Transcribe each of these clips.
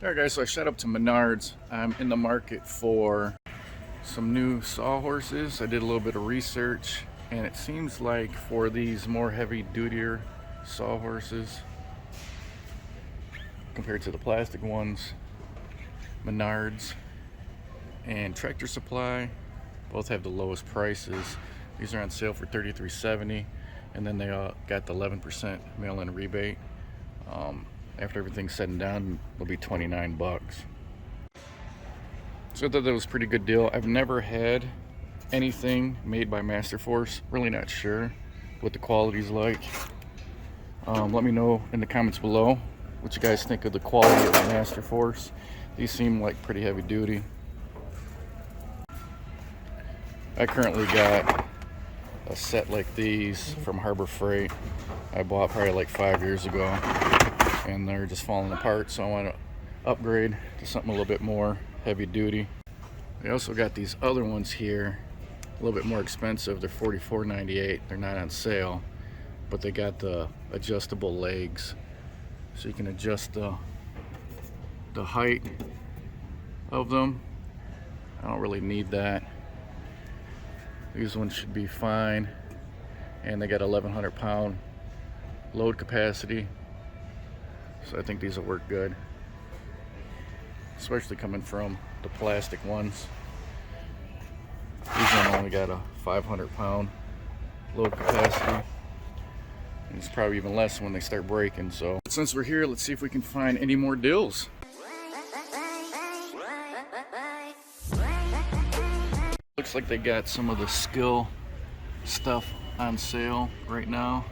Alright guys, so I shot up to Menards. I'm in the market for some new sawhorses. I did a little bit of research and it seems like for these more heavy dutier sawhorses compared to the plastic ones, Menards and Tractor Supply both have the lowest prices. These are on sale for $33.70 and then they got the 11% mail-in rebate. After everything's said and done, it'll be 29 bucks. So I thought that was a pretty good deal. I've never had anything made by Masterforce. Really not sure what the quality's like. Let me know in the comments below what you guys think of the quality of the Masterforce. These seem like pretty heavy duty. I currently got a set like these from Harbor Freight. I bought probably like 5 years ago. And they're just falling apart, so I want to upgrade to something a little bit more heavy duty. They also got these other ones here, a little bit more expensive. They're $44.98. They're not on sale, but they got the adjustable legs, so you can adjust the height of them. I don't really need that. These ones should be fine, and they got 1,100 pound load capacity. So I think these will work good, especially coming from the plastic ones. These one only got a 500 pound load capacity. And it's probably even less when they start breaking. So since we're here, let's see if we can find any more deals. Looks like they got some of the Skill stuff on sale right now.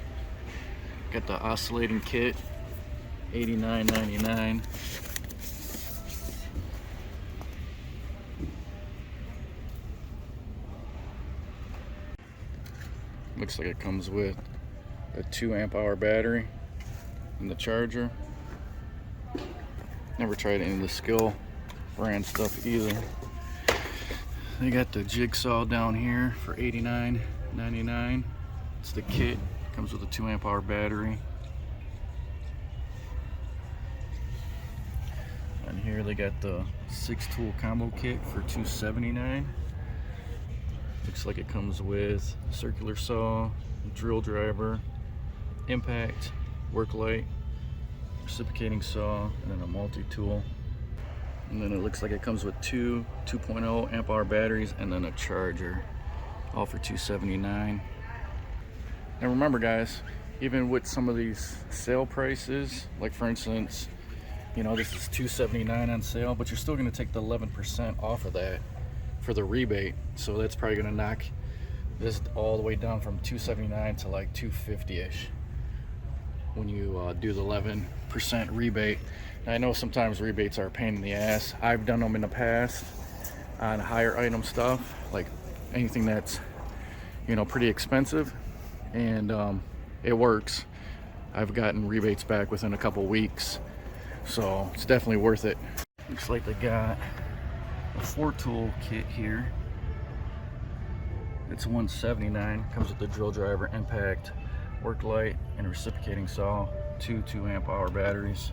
Got the Oscillating Kit. $89.99. Looks like it comes with a 2 amp hour battery and the charger. Never tried any of the Skill brand stuff either. They got the Jigsaw down here for $89.99. It's the kit. Comes with a 2 amp hour battery. And here they got the 6-tool combo kit for $279. Looks like it comes with circular saw, drill driver, impact, work light, reciprocating saw, and then a multi-tool. And then it looks like it comes with two 2.0 amp hour batteries and then a charger, all for $279. And remember guys, even with some of these sale prices, like for instance, you know, this is $279 on sale, but you're still going to take the 11% off of that for the rebate. So that's probably going to knock this all the way down from $279 to like $250-ish when you do the 11% rebate. Now, I know sometimes rebates are a pain in the ass. I've done them in the past on higher item stuff, like anything that's, you know, pretty expensive, and it works. I've gotten rebates back within a couple weeks. So it's definitely worth it. Looks like they got a 4-tool kit here. It's $179. Comes with the drill driver, impact, work light, and reciprocating saw. 2 amp hour batteries.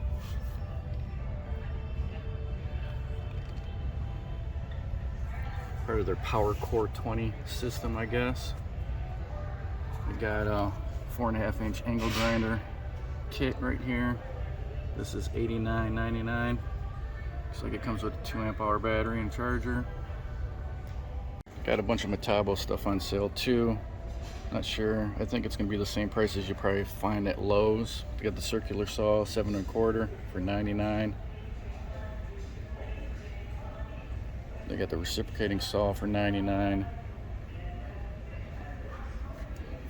Part of their Power Core 20 system, I guess. We got a 4.5 inch angle grinder kit right here. This is $89.99. Looks like it comes with a 2 amp hour battery and charger. Got a bunch of Metabo stuff on sale too. Not sure. I think it's gonna be the same price as you probably find at Lowe's. They got the circular saw, 7 1/4 for $99. They got the reciprocating saw for $99.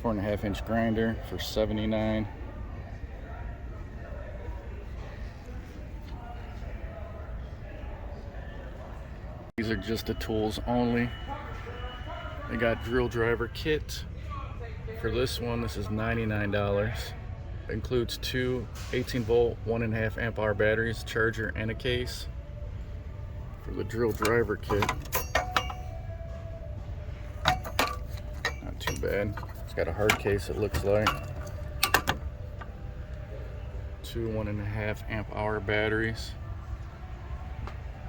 4.5 inch grinder for $79. These are just the tools only. They got drill driver kit. For this one, this is $99. It includes 2 18-volt, 1.5 amp hour batteries, charger, and a case. For the drill driver kit, not too bad. It's got a hard case, it looks like. 2 1.5 amp hour batteries.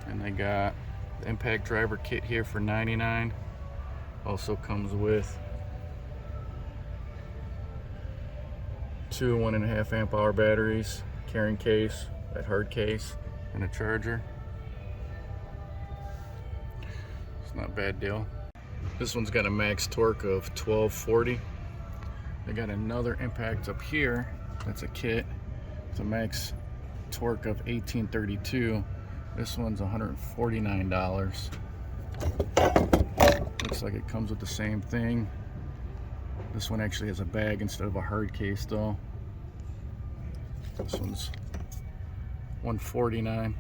And they got the impact driver kit here for $99. Also comes with two 1.5 amp hour batteries, carrying case, that hard case, and a charger. It's not a bad deal. This one's got a max torque of 1240. They got another impact up here. That's a kit. It's a max torque of 1832. This one's $149. Looks like it comes with the same thing. This one actually has a bag instead of a hard case though. This one's $149.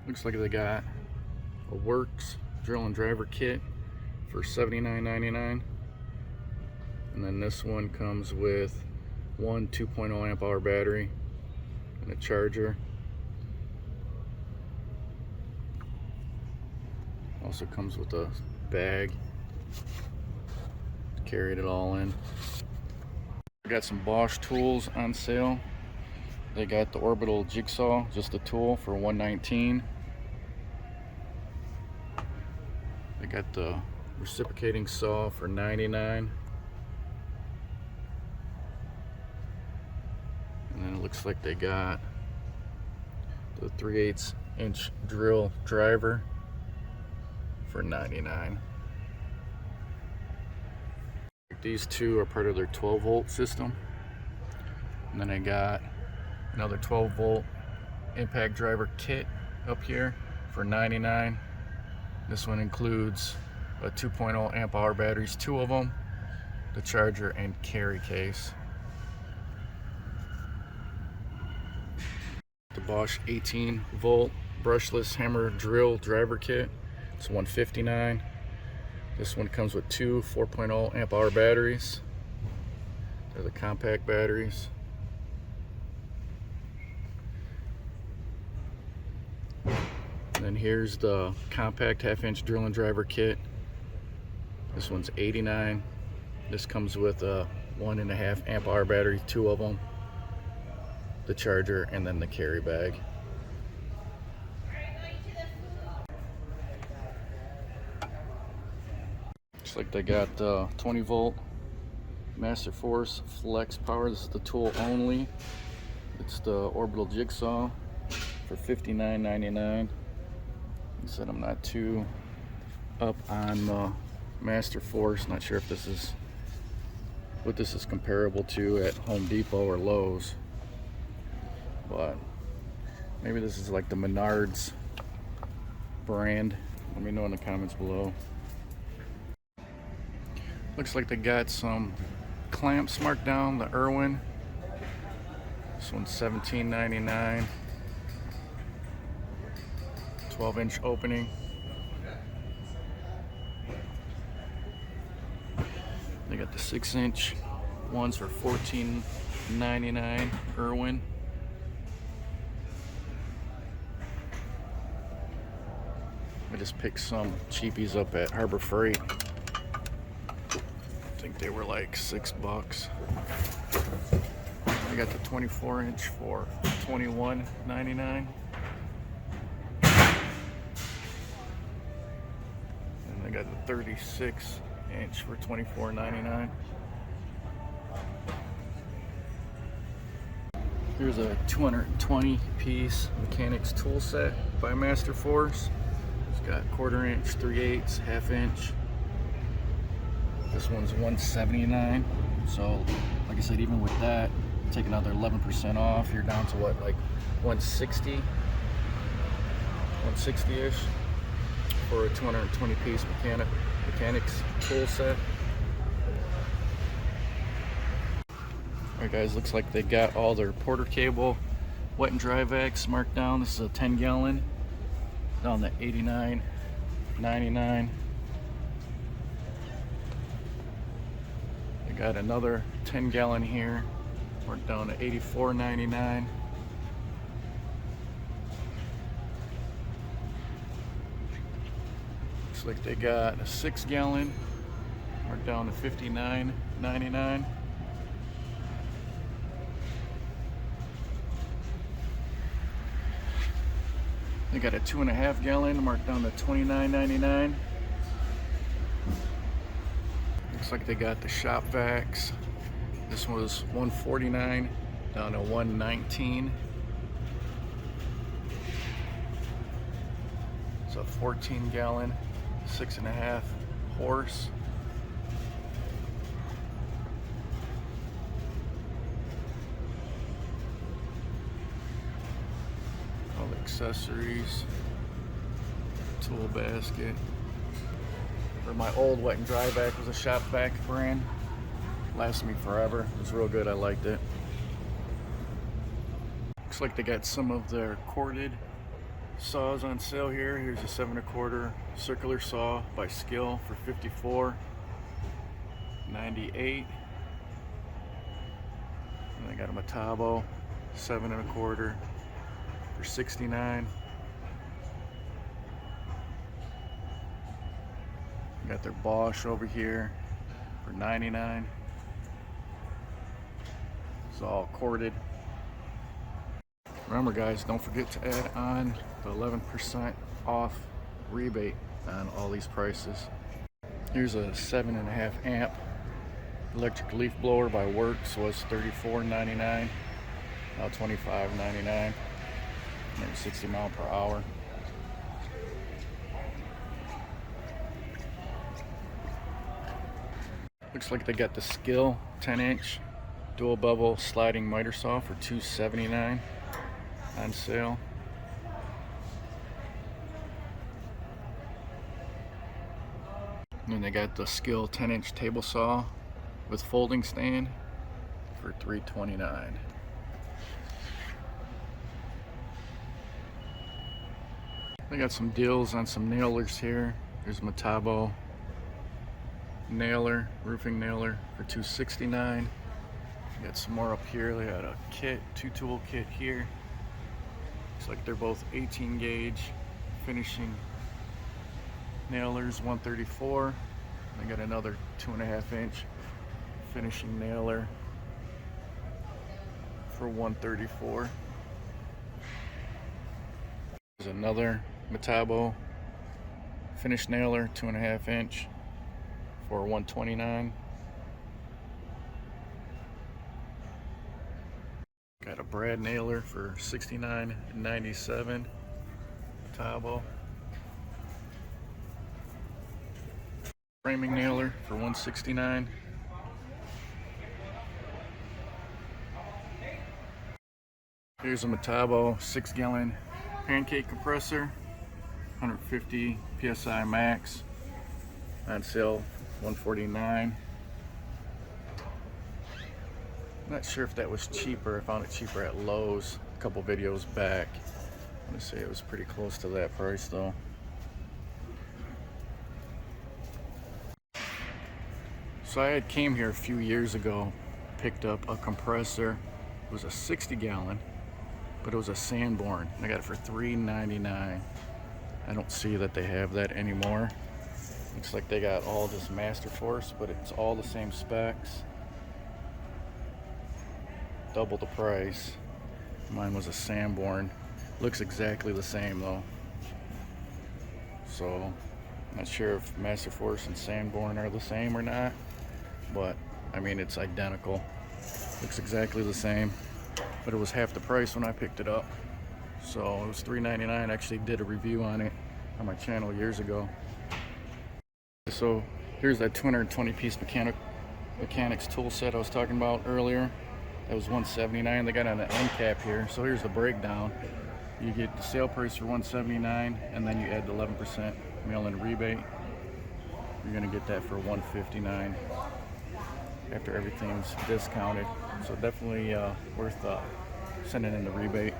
Looks like they got a Works drill and driver kit for $79.99. And then this one comes with one 2.0 amp hour battery and a charger. Also comes with a bag. Carried it all in. I got some Bosch Tools on sale. They got the Orbital Jigsaw, just a tool, for $119. They got the reciprocating saw for $99. And then it looks like they got the 3/8 inch drill driver for $99. These two are part of their 12 volt system. And then I got another 12 volt impact driver kit up here for $99. This one includes a 2.0 amp hour batteries, two of them, the charger and carry case. The Bosch 18 volt brushless hammer drill driver kit. It's $159. This one comes with two 4.0 amp hour batteries. They're the compact batteries. And then here's the compact 1/2 inch drill and driver kit. This one's $89. This comes with a 1.5 amp hour battery, two of them, the charger, and then the carry bag. Looks like they got 20 volt Master Force Flex Power. This is the tool only. It's the Orbital Jigsaw for $59.99. I said I'm not too up on the Master Force. Not sure if this is what this is comparable to at Home Depot or Lowe's, but maybe this is like the Menards brand. Let me know in the comments below. Looks like they got some clamps marked down, the Irwin. This one's $17.99. 12-inch opening. They got the 6-inch ones for $14.99, Irwin. I just picked some cheapies up at Harbor Freight. I think they were like $6. I got the 24-inch for $21.99. And I got the 36-inch for $24.99. Here's a 220-piece mechanics tool set by Master Force. It's got 1/4 inch, 3/8, 1/2 inch. This one's $179. So, like I said, even with that, take another 11% off. You're down to what, like 160, 160-ish for a 220-piece mechanics tool set. Alright guys, looks like they got all their Porter cable wet and dry vacs marked down. This is a 10-gallon down to $89.99. They got another 10-gallon here marked down to $84.99. Looks like they got a 6-gallon marked down to $59.99. They got a 2.5 gallon marked down to $29.99. Looks like they got the shop vacs. This one was $149 down to $119. It's a 14 gallon, 6.5 horse. All the accessories, tool basket. For my old wet and dry vac was a shop vac brand. Lasted me forever. It was real good. I liked it. Looks like they got some of their corded saws on sale here. Here's a 7.25 circular saw by Skill for $54.98. And they got a Metabo 7.25 for $69. Got their Bosch over here for $99. It's all corded. Remember guys, don't forget to add on the 11% off rebate on all these prices. Here's a 7.5 amp electric leaf blower by Works. Was $34.99, now $25.99. 60 mile per hour. Looks like they got the Skill 10-inch dual bevel sliding miter saw for $279 on sale. And then they got the Skill 10-inch table saw with folding stand for $329. They got some deals on some nailers here. There's Metabo nailer, roofing nailer for $269. Got some more up here. They got a kit, 2-tool kit here. Looks like they're both 18 gauge finishing nailers, $134. They got another 2.5 inch finishing nailer for $134. There's another Metabo finish nailer, 2.5 inch for $129. Got a brad nailer for $69.97. Metabo. Framing nailer for $169. Here's a Metabo 6-gallon pancake compressor, 150 psi max, on sale $149. Not sure if that was cheaper. I found it cheaper at Lowe's a couple videos back. I'm gonna say it was pretty close to that price though. So I had came here a few years ago, picked up a compressor. It was a 60-gallon, but it was a Sanborn. I got it for $3.99. I don't see that they have that anymore. Looks like they got all this Master Force, but it's all the same specs. Double the price. Mine was a Sanborn. Looks exactly the same though. So, I'm not sure if Master Force and Sanborn are the same or not, but I mean it's identical. Looks exactly the same, but it was half the price when I picked it up. So it was $3.99. I actually did a review on it on my channel years ago. So here's that 220 piece mechanics tool set I was talking about earlier. That was $179. They got on an end cap here. So here's the breakdown. You get the sale price for $179, and then you add the 11% mail-in rebate. You're gonna get that for $159 after everything's discounted. So definitely worth sending in the rebate.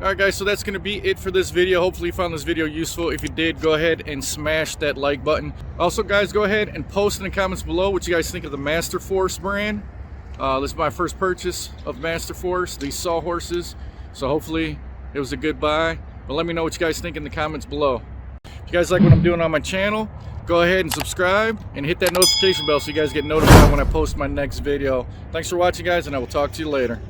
Alright guys, so that's going to be it for this video. Hopefully you found this video useful. If you did, go ahead and smash that like button. Also guys, go ahead and post in the comments below what you guys think of the Master Force brand. This is my first purchase of Master Force, these sawhorses. So hopefully it was a good buy. But let me know what you guys think in the comments below. If you guys like what I'm doing on my channel, go ahead and subscribe and hit that notification bell so you guys get notified when I post my next video. Thanks for watching guys, and I will talk to you later.